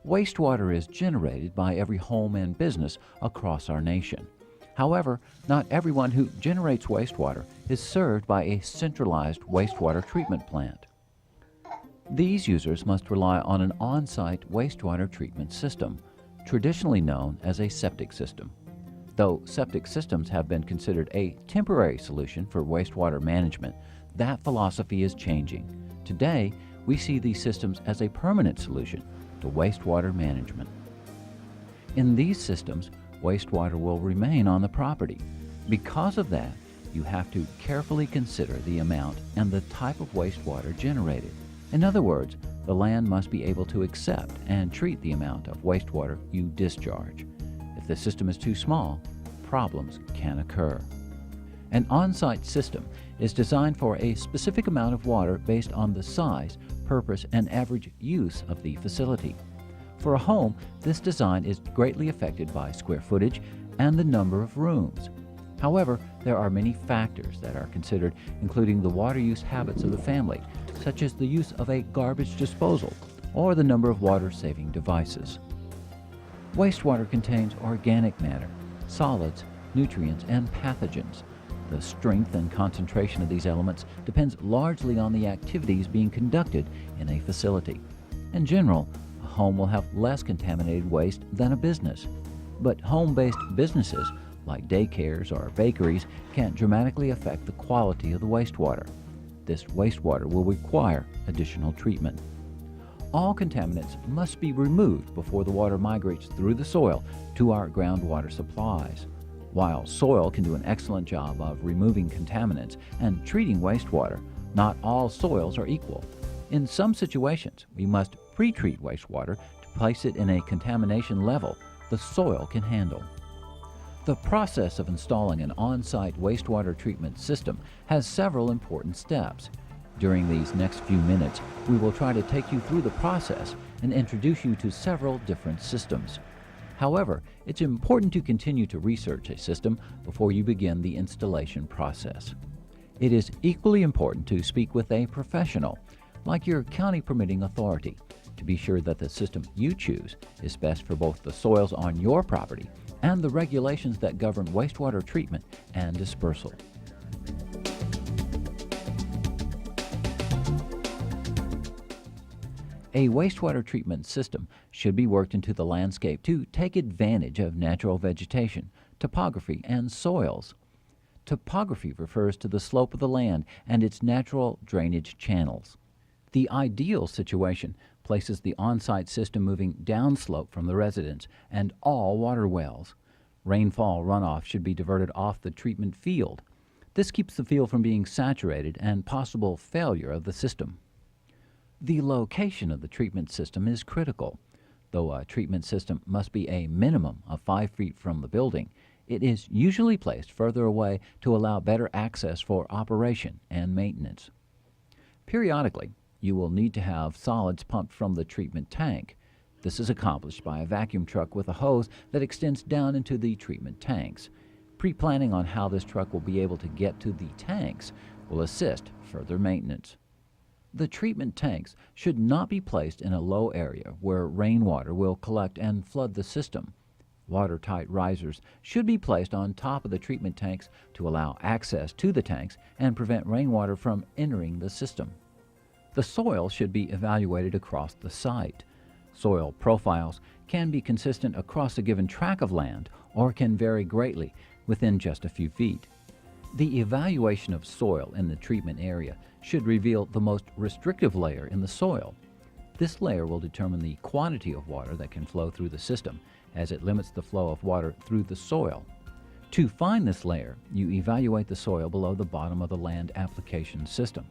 Wastewater is generated by every home and business across our nation. However, not everyone who generates wastewater is served by a centralized wastewater treatment plant. These users must rely on an on-site wastewater treatment system, traditionally known as a septic system. Though septic systems have been considered a temporary solution for wastewater management, that philosophy is changing. Today, we see these systems as a permanent solution to wastewater management. In these systems, wastewater will remain on the property. Because of that, you have to carefully consider the amount and the type of wastewater generated. In other words, the land must be able to accept and treat the amount of wastewater you discharge. If the system is too small, problems can occur. An on-site system is designed for a specific amount of water based on the size, purpose, and average use of the facility. For a home, this design is greatly affected by square footage and the number of rooms. However, there are many factors that are considered, including the water use habits of the family, such as the use of a garbage disposal or the number of water-saving devices. Wastewater contains organic matter, solids, nutrients, and pathogens. The strength and concentration of these elements depends largely on the activities being conducted in a facility. In general, a home will have less contaminated waste than a business. But home-based businesses, like daycares or bakeries, can dramatically affect the quality of the wastewater. This wastewater will require additional treatment. All contaminants must be removed before the water migrates through the soil to our groundwater supplies. While soil can do an excellent job of removing contaminants and treating wastewater, not all soils are equal. In some situations, we must pre-treat wastewater to place it in a contamination level the soil can handle. The process of installing an on-site wastewater treatment system has several important steps. During these next few minutes, we will try to take you through the process and introduce you to several different systems. However, it's important to continue to research a system before you begin the installation process. It is equally important to speak with a professional, like your county permitting authority, to be sure that the system you choose is best for both the soils on your property and the regulations that govern wastewater treatment and dispersal. A wastewater treatment system should be worked into the landscape to take advantage of natural vegetation, topography, and soils. Topography refers to the slope of the land and its natural drainage channels. The ideal situation places the on-site system moving downslope from the residence and all water wells. Rainfall runoff should be diverted off the treatment field. This keeps the field from being saturated and possible failure of the system. The location of the treatment system is critical. Though a treatment system must be a minimum of 5 feet from the building, it is usually placed further away to allow better access for operation and maintenance. Periodically, you will need to have solids pumped from the treatment tank. This is accomplished by a vacuum truck with a hose that extends down into the treatment tanks. Pre-planning on how this truck will be able to get to the tanks will assist further maintenance. The treatment tanks should not be placed in a low area where rainwater will collect and flood the system. Watertight risers should be placed on top of the treatment tanks to allow access to the tanks and prevent rainwater from entering the system. The soil should be evaluated across the site. Soil profiles can be consistent across a given tract of land or can vary greatly within just a few feet. The evaluation of soil in the treatment area should reveal the most restrictive layer in the soil. This layer will determine the quantity of water that can flow through the system, as it limits the flow of water through the soil. To find this layer, you evaluate the soil below the bottom of the land application system.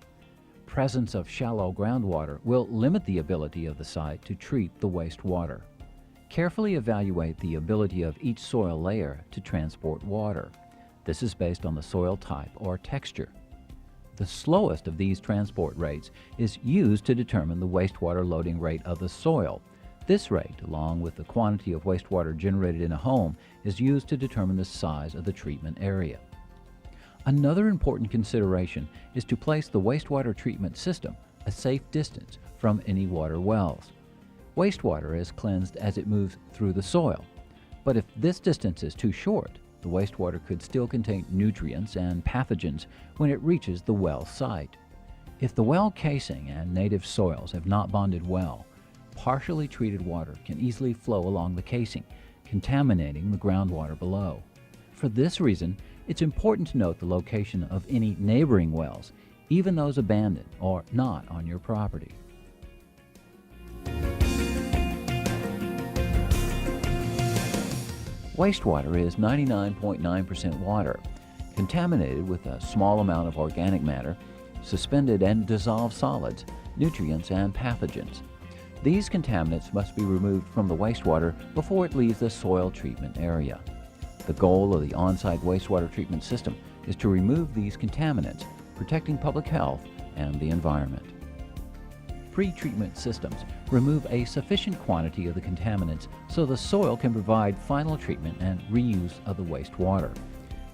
Presence of shallow groundwater will limit the ability of the site to treat the wastewater. Carefully evaluate the ability of each soil layer to transport water. This is based on the soil type or texture. The slowest of these transport rates is used to determine the wastewater loading rate of the soil. This rate, along with the quantity of wastewater generated in a home, is used to determine the size of the treatment area. Another important consideration is to place the wastewater treatment system a safe distance from any water wells. Wastewater is cleansed as it moves through the soil, but if this distance is too short, the wastewater could still contain nutrients and pathogens when it reaches the well site. If the well casing and native soils have not bonded well, partially treated water can easily flow along the casing, contaminating the groundwater below. For this reason, it's important to note the location of any neighboring wells, even those abandoned or not on your property. Wastewater is 99.9% water, contaminated with a small amount of organic matter, suspended and dissolved solids, nutrients, and pathogens. These contaminants must be removed from the wastewater before it leaves the soil treatment area. The goal of the on-site wastewater treatment system is to remove these contaminants, protecting public health and the environment. Pre-treatment systems remove a sufficient quantity of the contaminants so the soil can provide final treatment and reuse of the wastewater.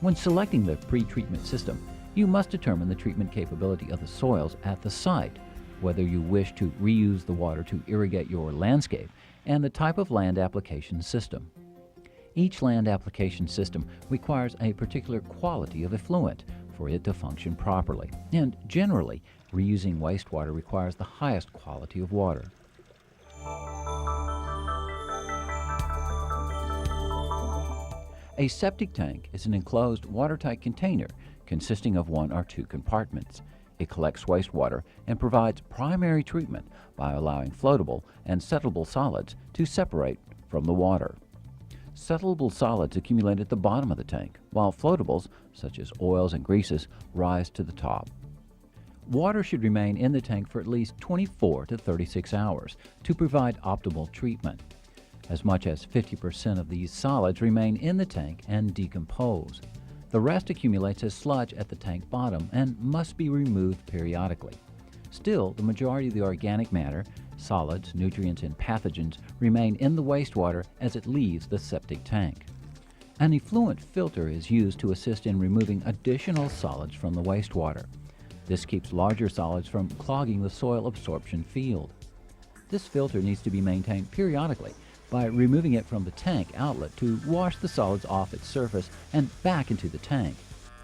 When selecting the pre-treatment system, you must determine the treatment capability of the soils at the site, whether you wish to reuse the water to irrigate your landscape, and the type of land application system. Each land application system requires a particular quality of effluent for it to function properly, and generally, reusing wastewater requires the highest quality of water. A septic tank is an enclosed watertight container consisting of one or two compartments. It collects wastewater and provides primary treatment by allowing floatable and settleable solids to separate from the water. Settleable solids accumulate at the bottom of the tank, while floatables, such as oils and greases, rise to the top. Water should remain in the tank for at least 24 to 36 hours to provide optimal treatment. As much as 50% of these solids remain in the tank and decompose. The rest accumulates as sludge at the tank bottom and must be removed periodically. Still, the majority of the organic matter, solids, nutrients, and pathogens remain in the wastewater as it leaves the septic tank. An effluent filter is used to assist in removing additional solids from the wastewater. This keeps larger solids from clogging the soil absorption field. This filter needs to be maintained periodically by removing it from the tank outlet to wash the solids off its surface and back into the tank.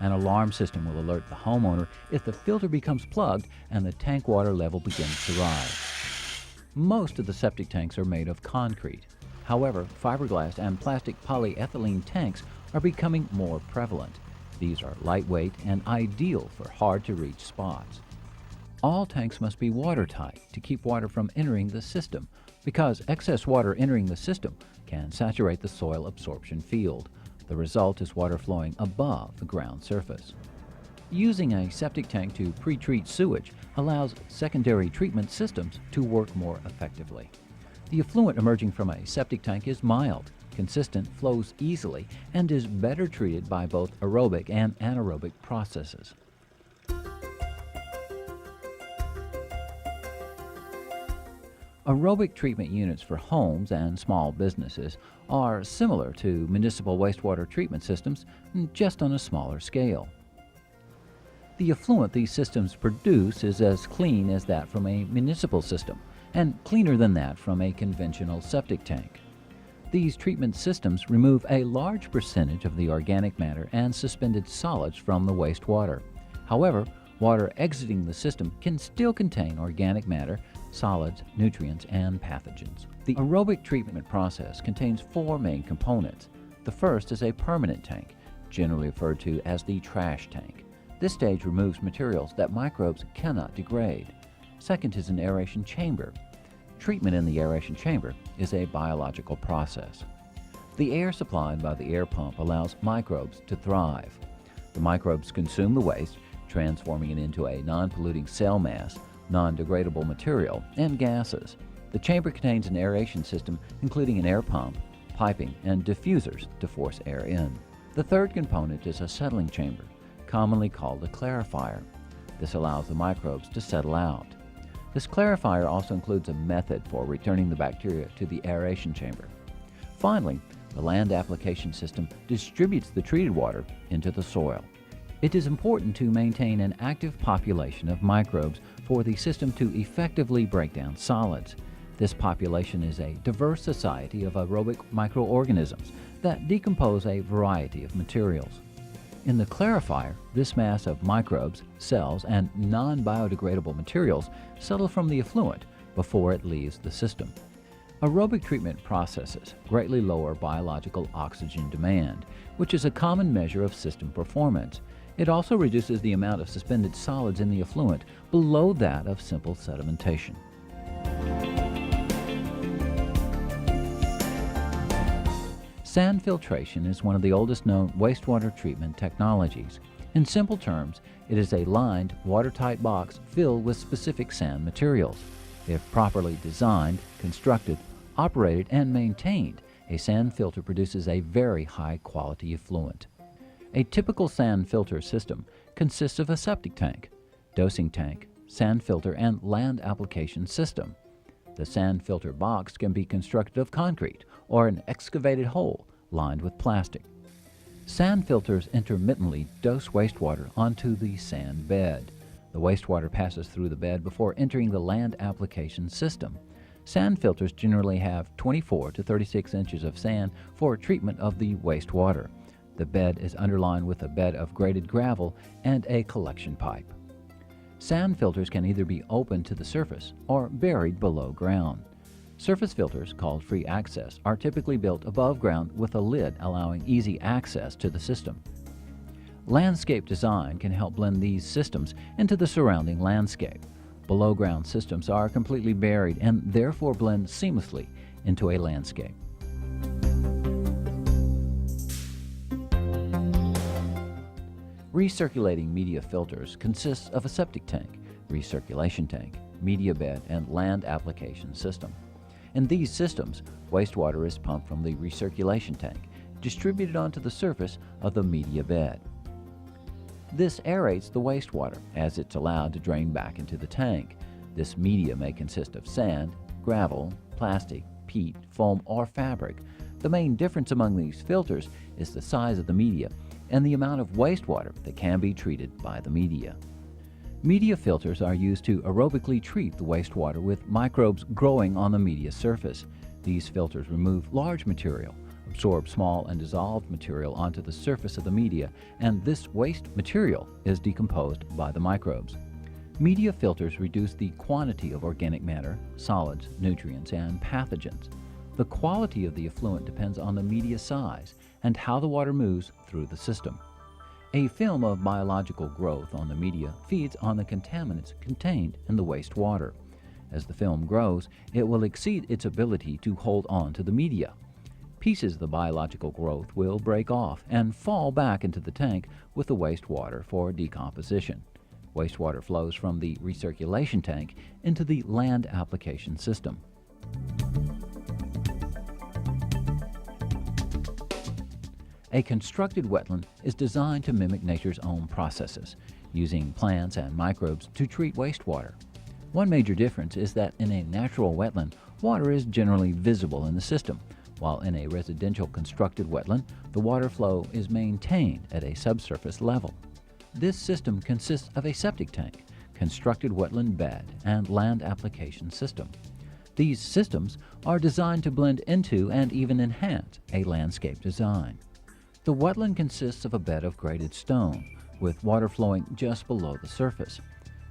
An alarm system will alert the homeowner if the filter becomes plugged and the tank water level begins to rise. Most of the septic tanks are made of concrete. However, fiberglass and plastic polyethylene tanks are becoming more prevalent. These are lightweight and ideal for hard-to-reach spots. All tanks must be watertight to keep water from entering the system, because excess water entering the system can saturate the soil absorption field. The result is water flowing above the ground surface. Using a septic tank to pre-treat sewage allows secondary treatment systems to work more effectively. The effluent emerging from a septic tank is mild, consistent, flows easily, and is better treated by both aerobic and anaerobic processes. Aerobic treatment units for homes and small businesses are similar to municipal wastewater treatment systems, just on a smaller scale. The effluent these systems produce is as clean as that from a municipal system, and cleaner than that from a conventional septic tank. These treatment systems remove a large percentage of the organic matter and suspended solids from the wastewater. However, water exiting the system can still contain organic matter, solids, nutrients, and pathogens. The aerobic treatment process contains four main components. The first is a permanent tank, generally referred to as the trash tank. This stage removes materials that microbes cannot degrade. Second is an aeration chamber. Treatment in the aeration chamber is a biological process. The air supplied by the air pump allows microbes to thrive. The microbes consume the waste, transforming it into a non-polluting cell mass, non-degradable material, and gases. The chamber contains an aeration system including an air pump, piping, and diffusers to force air in. The third component is a settling chamber, commonly called a clarifier. This allows the microbes to settle out. This clarifier also includes a method for returning the bacteria to the aeration chamber. Finally, the land application system distributes the treated water into the soil. It is important to maintain an active population of microbes for the system to effectively break down solids. This population is a diverse society of aerobic microorganisms that decompose a variety of materials. In the clarifier, this mass of microbes, cells, and non-biodegradable materials settle from the effluent before it leaves the system. Aerobic treatment processes greatly lower biological oxygen demand, which is a common measure of system performance. It also reduces the amount of suspended solids in the effluent below that of simple sedimentation. Sand filtration is one of the oldest known wastewater treatment technologies. In simple terms, it is a lined, watertight box filled with specific sand materials. If properly designed, constructed, operated, and maintained, a sand filter produces a very high-quality effluent. A typical sand filter system consists of a septic tank, dosing tank, sand filter, and land application system. The sand filter box can be constructed of concrete or an excavated hole lined with plastic. Sand filters intermittently dose wastewater onto the sand bed. The wastewater passes through the bed before entering the land application system. Sand filters generally have 24 to 36 inches of sand for treatment of the wastewater. The bed is underlined with a bed of graded gravel and a collection pipe. Sand filters can either be open to the surface or buried below ground. Surface filters, called free access, are typically built above ground with a lid allowing easy access to the system. Landscape design can help blend these systems into the surrounding landscape. Below-ground systems are completely buried and therefore blend seamlessly into a landscape. Recirculating media filters consists of a septic tank, recirculation tank, media bed, and land application system. In these systems, wastewater is pumped from the recirculation tank, distributed onto the surface of the media bed. This aerates the wastewater as it's allowed to drain back into the tank. This media may consist of sand, gravel, plastic, peat, foam, or fabric. The main difference among these filters is the size of the media and the amount of wastewater that can be treated by the media. Media filters are used to aerobically treat the wastewater with microbes growing on the media surface. These filters remove large material, absorb small and dissolved material onto the surface of the media, and this waste material is decomposed by the microbes. Media filters reduce the quantity of organic matter, solids, nutrients, and pathogens. The quality of the effluent depends on the media size and how the water moves through the system. A film of biological growth on the media feeds on the contaminants contained in the wastewater. As the film grows, it will exceed its ability to hold on to the media. Pieces of the biological growth will break off and fall back into the tank with the wastewater for decomposition. Wastewater flows from the recirculation tank into the land application system. A constructed wetland is designed to mimic nature's own processes, using plants and microbes to treat wastewater. One major difference is that in a natural wetland, water is generally visible in the system, while in a residential constructed wetland, the water flow is maintained at a subsurface level. This system consists of a septic tank, constructed wetland bed, and land application system. These systems are designed to blend into and even enhance a landscape design. The wetland consists of a bed of graded stone, with water flowing just below the surface.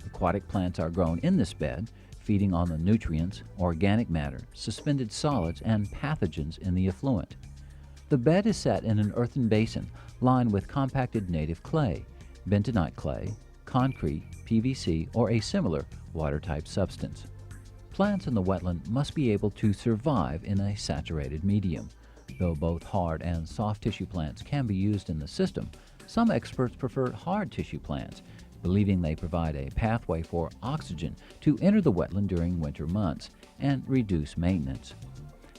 Aquatic plants are grown in this bed, feeding on the nutrients, organic matter, suspended solids, and pathogens in the effluent. The bed is set in an earthen basin lined with compacted native clay, bentonite clay, concrete, PVC, or a similar water-type substance. Plants in the wetland must be able to survive in a saturated medium. Though both hard and soft tissue plants can be used in the system, some experts prefer hard tissue plants, believing they provide a pathway for oxygen to enter the wetland during winter months and reduce maintenance.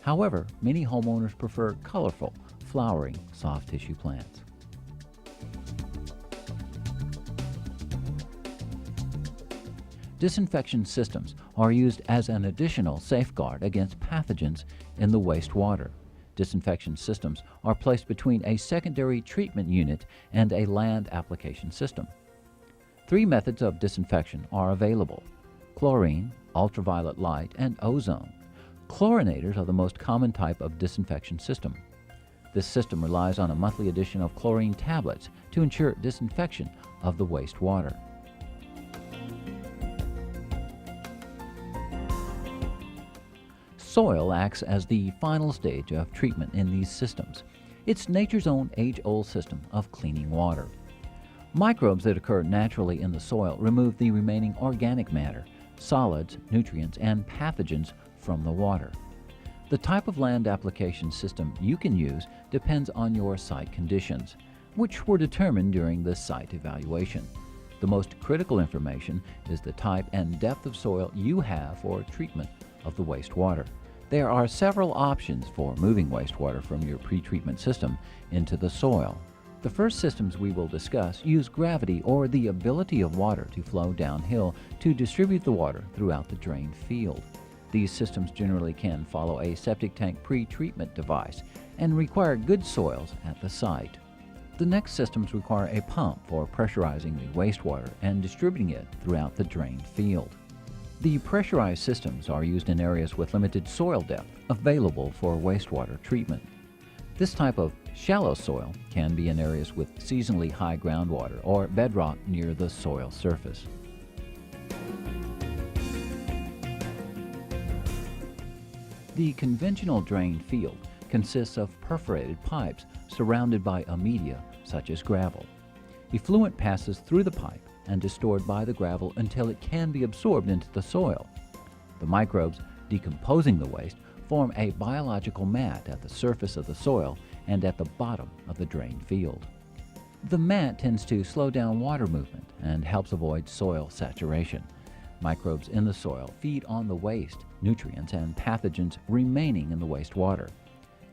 However, many homeowners prefer colorful, flowering soft tissue plants. Disinfection systems are used as an additional safeguard against pathogens in the wastewater. Disinfection systems are placed between a secondary treatment unit and a land application system. 3 methods of disinfection are available: chlorine, ultraviolet light, and ozone. Chlorinators are the most common type of disinfection system. This system relies on a monthly addition of chlorine tablets to ensure disinfection of the wastewater. Soil acts as the final stage of treatment in these systems. It's nature's own age-old system of cleaning water. Microbes that occur naturally in the soil remove the remaining organic matter, solids, nutrients, and pathogens from the water. The type of land application system you can use depends on your site conditions, which were determined during the site evaluation. The most critical information is the type and depth of soil you have for treatment of the wastewater. There are several options for moving wastewater from your pretreatment system into the soil. The first systems we will discuss use gravity, or the ability of water to flow downhill to distribute the water throughout the drain field. These systems generally can follow a septic tank pre-treatment device and require good soils at the site. The next systems require a pump for pressurizing the wastewater and distributing it throughout the drain field. The pressurized systems are used in areas with limited soil depth available for wastewater treatment. This type of shallow soil can be in areas with seasonally high groundwater or bedrock near the soil surface. The conventional drain field consists of perforated pipes surrounded by a media such as gravel. Effluent passes through the pipe and is stored by the gravel until it can be absorbed into the soil. The microbes decomposing the waste form a biological mat at the surface of the soil and at the bottom of the drain field. The mat tends to slow down water movement and helps avoid soil saturation. Microbes in the soil feed on the waste, nutrients, and pathogens remaining in the wastewater.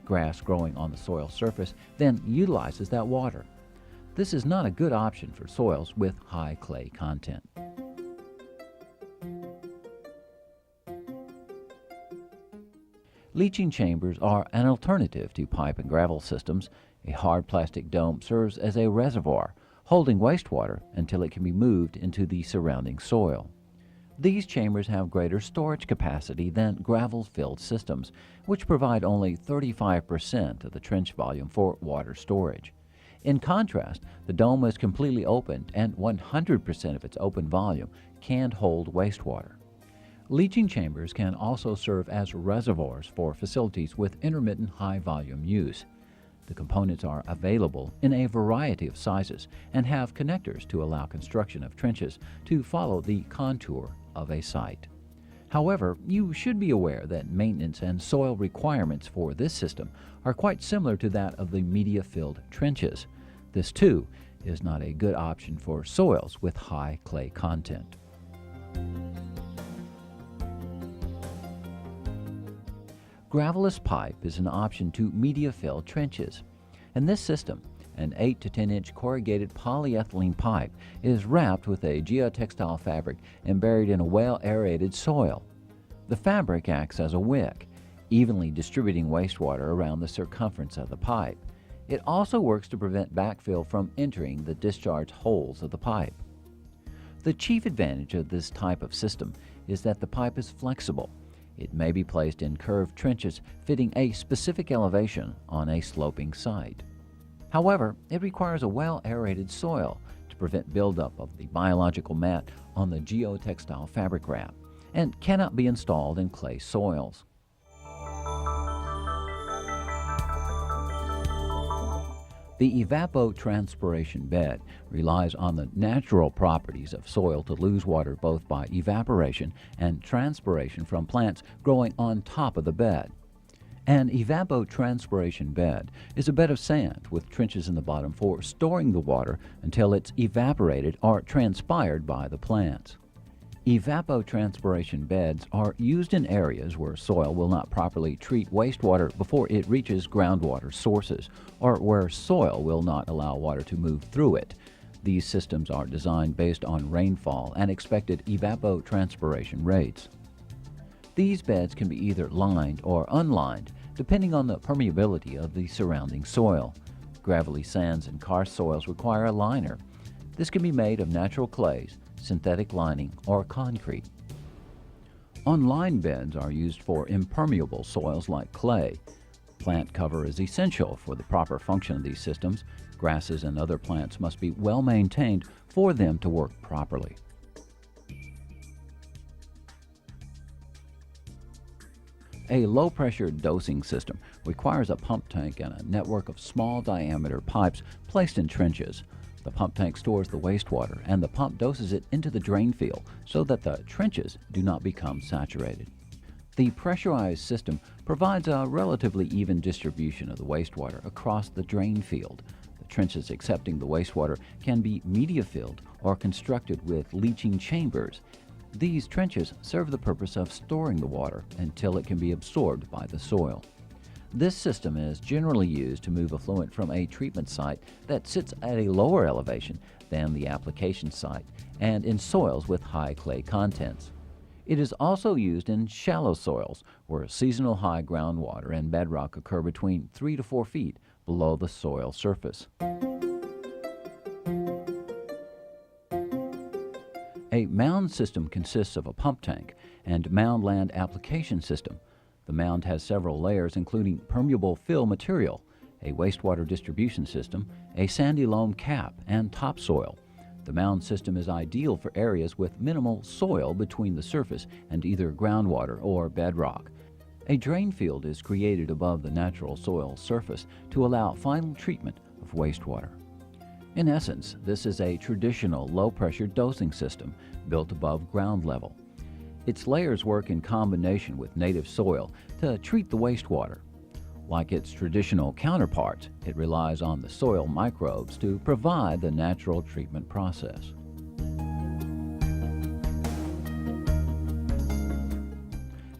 Grass growing on the soil surface then utilizes that water. This is not a good option for soils with high clay content. Leaching chambers are an alternative to pipe and gravel systems. A hard plastic dome serves as a reservoir, holding wastewater until it can be moved into the surrounding soil. These chambers have greater storage capacity than gravel-filled systems, which provide only 35% of the trench volume for water storage. In contrast, the dome is completely opened and 100% of its open volume can hold wastewater. Leaching chambers can also serve as reservoirs for facilities with intermittent high-volume use. The components are available in a variety of sizes and have connectors to allow construction of trenches to follow the contour of a site. However, you should be aware that maintenance and soil requirements for this system are quite similar to that of the media-filled trenches. This, too, is not a good option for soils with high clay content. Gravelless pipe is an option to media-filled trenches. In this system, an 8 to 10 inch corrugated polyethylene pipe is wrapped with a geotextile fabric and buried in a well-aerated soil. The fabric acts as a wick, evenly distributing wastewater around the circumference of the pipe. It also works to prevent backfill from entering the discharge holes of the pipe. The chief advantage of this type of system is that the pipe is flexible. It may be placed in curved trenches fitting a specific elevation on a sloping site. However, it requires a well-aerated soil to prevent buildup of the biological mat on the geotextile fabric wrap, and cannot be installed in clay soils. The evapotranspiration bed relies on the natural properties of soil to lose water both by evaporation and transpiration from plants growing on top of the bed. An evapotranspiration bed is a bed of sand with trenches in the bottom for storing the water until it's evaporated or transpired by the plants. Evapotranspiration beds are used in areas where soil will not properly treat wastewater before it reaches groundwater sources, or where soil will not allow water to move through it. These systems are designed based on rainfall and expected evapotranspiration rates. These beds can be either lined or unlined, depending on the permeability of the surrounding soil. Gravelly sands and karst soils require a liner. This can be made of natural clays, synthetic lining, or concrete. Unlined beds are used for impermeable soils like clay. Plant cover is essential for the proper function of these systems. Grasses and other plants must be well maintained for them to work properly. A low-pressure dosing system requires a pump tank and a network of small diameter pipes placed in trenches. The pump tank stores the wastewater and the pump doses it into the drain field so that the trenches do not become saturated. The pressurized system provides a relatively even distribution of the wastewater across the drain field. The trenches accepting the wastewater can be media-filled or constructed with leaching chambers. These trenches serve the purpose of storing the water until it can be absorbed by the soil. This system is generally used to move effluent from a treatment site that sits at a lower elevation than the application site and in soils with high clay contents. It is also used in shallow soils where seasonal high groundwater and bedrock occur between 3 to 4 feet below the soil surface. A mound system consists of a pump tank and mound land application system. The mound has several layers including permeable fill material, a wastewater distribution system, a sandy loam cap, and topsoil. The mound system is ideal for areas with minimal soil between the surface and either groundwater or bedrock. A drain field is created above the natural soil surface to allow final treatment of wastewater. In essence, this is a traditional low-pressure dosing system built above ground level. Its layers work in combination with native soil to treat the wastewater. Like its traditional counterparts, it relies on the soil microbes to provide the natural treatment process.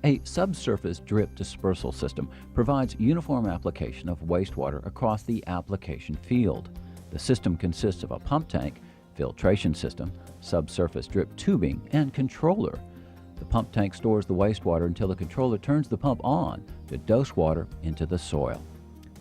A subsurface drip dispersal system provides uniform application of wastewater across the application field. The system consists of a pump tank, filtration system, subsurface drip tubing, and controller. The pump tank stores the wastewater until the controller turns the pump on to dose water into the soil.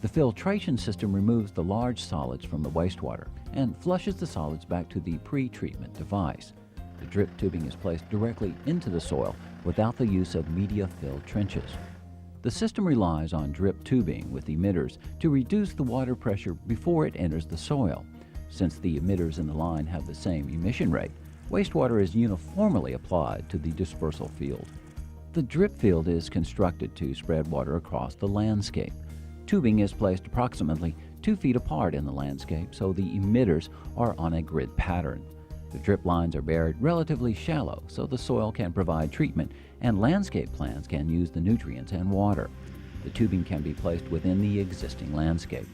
The filtration system removes the large solids from the wastewater and flushes the solids back to the pre-treatment device. The drip tubing is placed directly into the soil without the use of media-filled trenches. The system relies on drip tubing with emitters to reduce the water pressure before it enters the soil. Since the emitters in the line have the same emission rate, wastewater is uniformly applied to the dispersal field. The drip field is constructed to spread water across the landscape. Tubing is placed approximately 2 feet apart in the landscape so the emitters are on a grid pattern. The drip lines are buried relatively shallow so the soil can provide treatment and landscape plants can use the nutrients and water. The tubing can be placed within the existing landscape.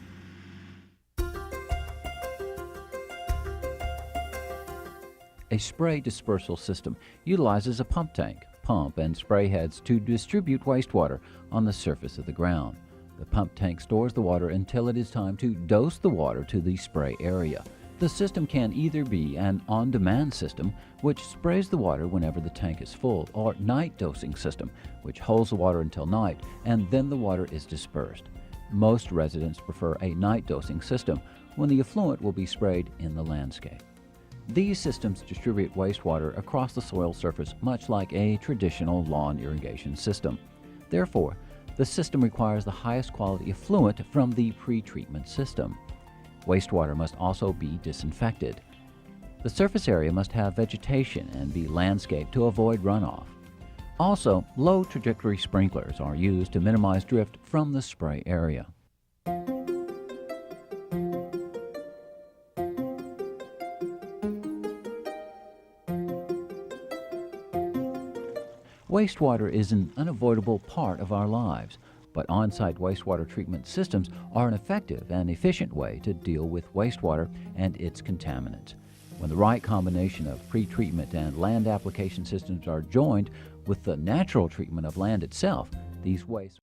A spray dispersal system utilizes a pump tank, pump, and spray heads to distribute wastewater on the surface of the ground. The pump tank stores the water until it is time to dose the water to the spray area. The system can either be an on-demand system, which sprays the water whenever the tank is full, or night dosing system, which holds the water until night and then the water is dispersed. Most residents prefer a night dosing system when the effluent will be sprayed in the landscape. These systems distribute wastewater across the soil surface much like a traditional lawn irrigation system. Therefore, the system requires the highest quality effluent from the pre-treatment system. Wastewater must also be disinfected. The surface area must have vegetation and be landscaped to avoid runoff. Also, low trajectory sprinklers are used to minimize drift from the spray area. Wastewater is an unavoidable part of our lives, but on-site wastewater treatment systems are an effective and efficient way to deal with wastewater and its contaminants. When the right combination of pre-treatment and land application systems are joined with the natural treatment of land itself, these wastes